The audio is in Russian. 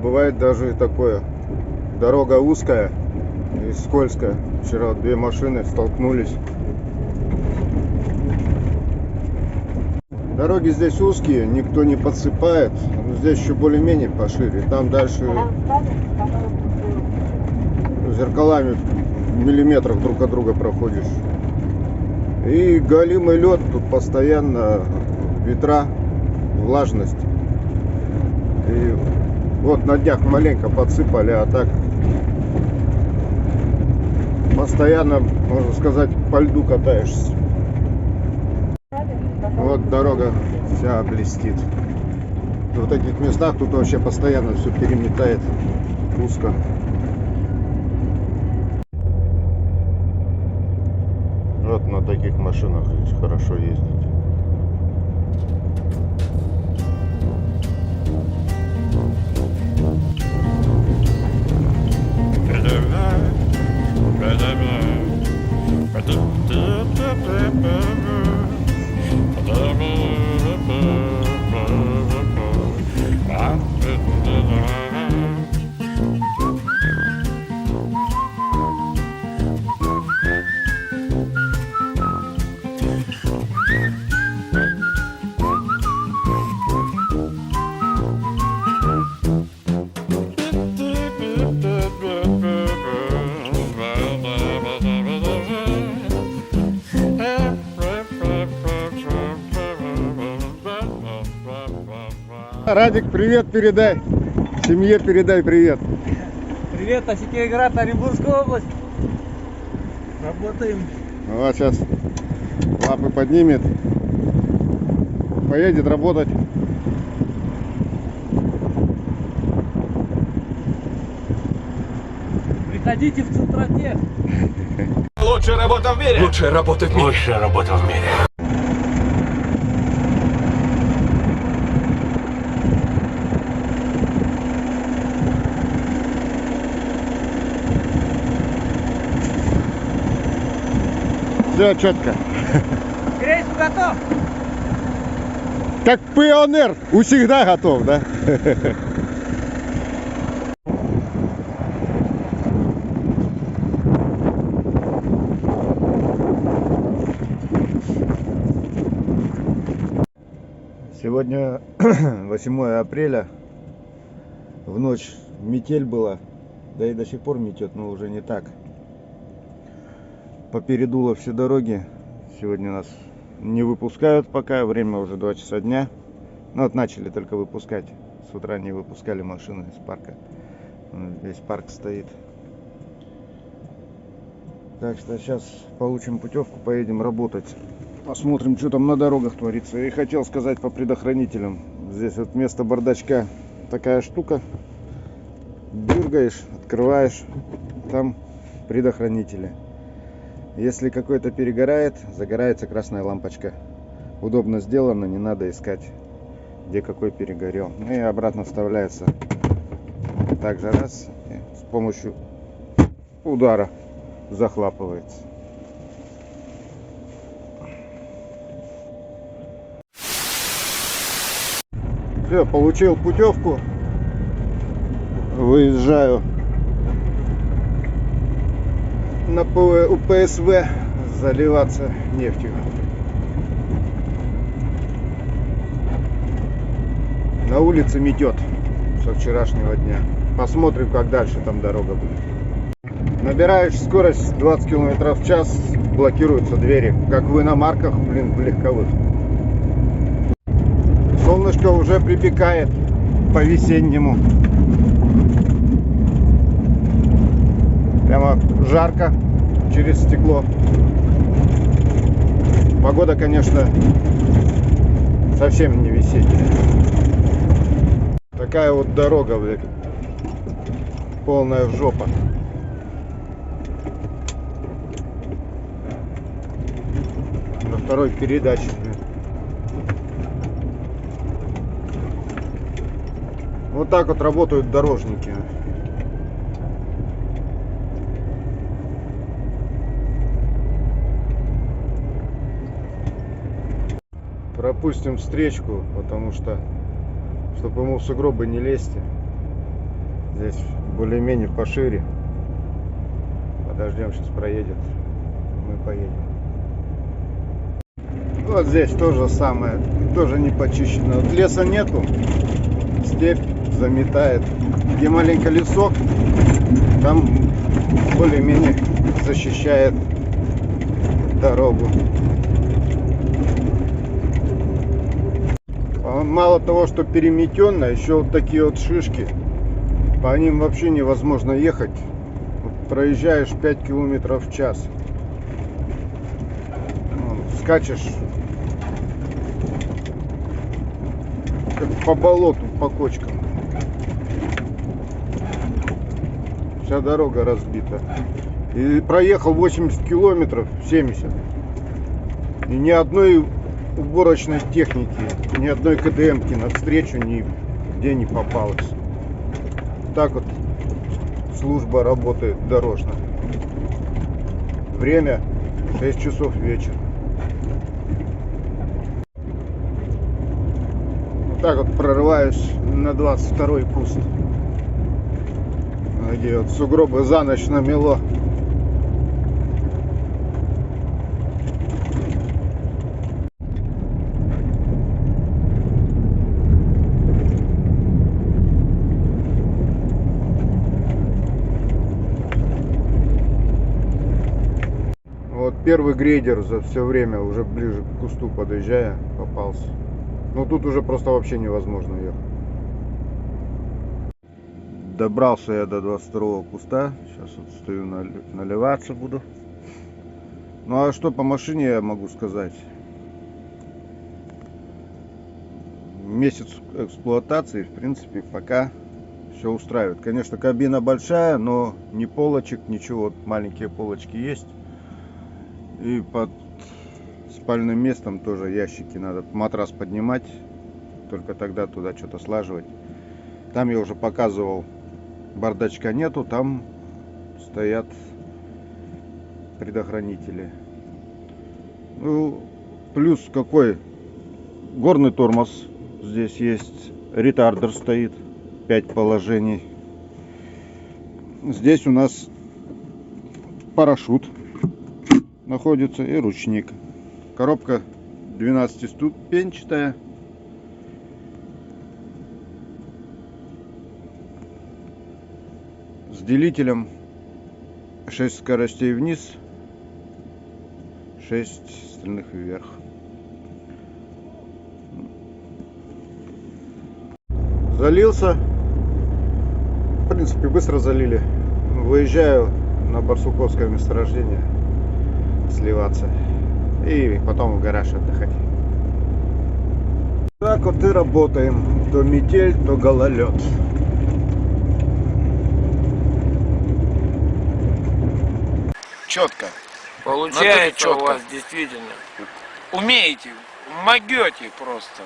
бывает даже и такое. Дорога узкая и скользкая. Вчера две машины столкнулись. Дороги здесь узкие, никто не подсыпает. Но здесь еще более-менее пошире. Там дальше зеркалами в миллиметрах друг от друга проходишь. И галимый лед, тут постоянно ветра, влажность. И вот на днях маленько подсыпали, а так постоянно, можно сказать, по льду катаешься. Вот дорога вся блестит. В таких местах тут вообще постоянно все переметает, узко. Вот на таких машинах здесь хорошо ездить. Радик, привет передай. Семье передай привет. Привет, Осетия-Град, Оренбургская область. Работаем. Вот сейчас лапы поднимет. Поедет работать. Приходите в Центротех. Лучшая работа в мире. Лучшая работа в мире. Лучшая работа в мире. Все четко. К рейсу готов. Как пионер, всегда готов, да? Сегодня 8 апреля. В ночь метель была. Да и до сих пор метет, но уже не так. Попередуло все дороги. Сегодня нас не выпускают пока. Время уже 2 часа дня. Ну вот начали только выпускать. С утра не выпускали машины из парка. Весь парк стоит. Так что сейчас получим путевку, поедем работать. Посмотрим, что там на дорогах творится. И хотел сказать по предохранителям. Здесь вот вместо бардачка такая штука. Дергаешь, открываешь. Там предохранители. Если какой-то перегорает, загорается красная лампочка. Удобно сделано, не надо искать, где какой перегорел. Ну и обратно вставляется. Также раз, и с помощью удара захлапывается. Все, получил путевку. Выезжаю на УПСВ заливаться нефтью. На улице метет со вчерашнего дня. Посмотрим, как дальше там дорога будет. Набираешь скорость 20 км в час, блокируются двери, как в иномарках, блин, в легковых. Солнышко уже припекает по-весеннему. Прямо жарко через стекло. Погода, конечно, совсем не весенняя. Такая вот дорога, блядь, полная жопа. На второй передаче. Вот так вот работают дорожники. Пропустим встречку, потому что, чтобы ему в сугробы не лезть. Здесь более-менее пошире. Подождем, сейчас проедет. Мы поедем. Вот здесь тоже самое. Тоже не почищено. Вот леса нету. Степь заметает. Где маленький лесок, там более-менее защищает дорогу. Мало того, что переметенно, еще вот такие вот шишки. По ним вообще невозможно ехать. Вот проезжаешь 5 километров в час. Скачешь как по болоту, по кочкам. Вся дорога разбита. И проехал 80 километров, 70. И ни одной уборочной техники, ни одной КДМки навстречу нигде не попалось. Так вот служба работает дорожная. Время 6 часов вечера. Вот так вот прорываюсь на 22-й куст, где вот сугробы за ночь намело. Вот первый грейдер за все время, уже ближе к кусту подъезжая, попался. Но тут уже просто вообще невозможно ехать. Добрался я до 22-го куста. Сейчас вот стою, наливаться буду. Ну а что по машине я могу сказать? Месяц эксплуатации, в принципе, пока все устраивает. Конечно, кабина большая, но ни полочек, ничего. Вот маленькие полочки есть. И под спальным местом тоже ящики надо. Матрас поднимать, только тогда туда что-то слаживать. Там я уже показывал, бардачка нету, там стоят предохранители. Ну, плюс какой? Горный тормоз здесь есть, ретардер стоит, 5 положений. Здесь у нас парашют находится и ручник. Коробка 12-ступенчатая. С делителем 6 скоростей вниз, 6 остальных вверх. Залился. В принципе, быстро залили. Выезжаю на Барсуковское месторождение сливаться. И потом в гараж отдыхать. Так вот и работаем. То метель, то гололед. Четко. Получается у вас действительно. Умеете, могете просто.